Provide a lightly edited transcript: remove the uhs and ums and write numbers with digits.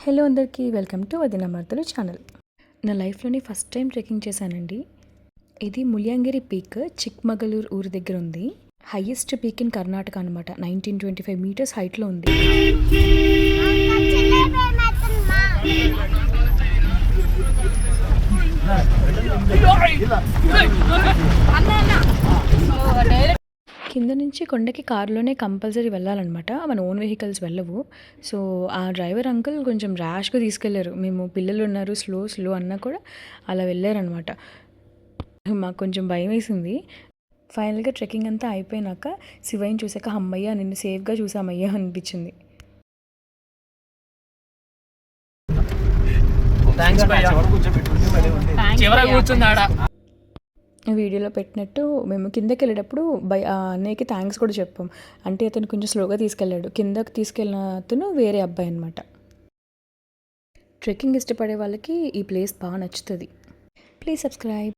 Hello అందరికీ welcome to వదిన మర్దలు channel. నా లైఫ్లోని ఫస్ట్ టైం ట్రెక్కింగ్ చేశానండి. ఇది ముల్యాంగిరి పీక్ చిక్మగళూరు ఊరి దగ్గర ఉంది. హైయెస్ట్ పీక్ ఇన్ కర్ణాటక అనమాట. 1925 మీటర్స్ హైట్లో ఉంది. కింద నుంచి కొండకి కారులోనే కంపల్సరీ వెళ్ళాలన్నమాట. మన ఓన్ వెహికల్స్ వెళ్ళవు. సో ఆ డ్రైవర్ అంకుల్ కొంచెం ర్యాష్గా తీసుకెళ్లారు. మేము పిల్లలు ఉన్నారు, స్లో అన్నా కూడా అలా వెళ్ళారనమాట. మాకు కొంచెం భయం వేసింది. ఫైనల్గా ట్రెక్కింగ్ అంతా అయిపోయినాక శివయ్యని చూసాక అమ్మయ్య నిన్ను సేఫ్గా చూసామయ్యా అనిపించింది. వీడియోలో పెట్టినట్టు మేము కిందకి వెళ్ళేటప్పుడు అన్నయ్యకి థ్యాంక్స్ కూడా చెప్పాం. అంటే అతను కొంచెం స్లోగా తీసుకెళ్ళాడు. కిందకి తీసుకెళ్ళిన అతను వేరే అబ్బాయి అనమాట. ట్రెక్కింగ్ ఇష్టపడే వాళ్ళకి ఈ ప్లేస్ బాగా నచ్చుతుంది. Please subscribe.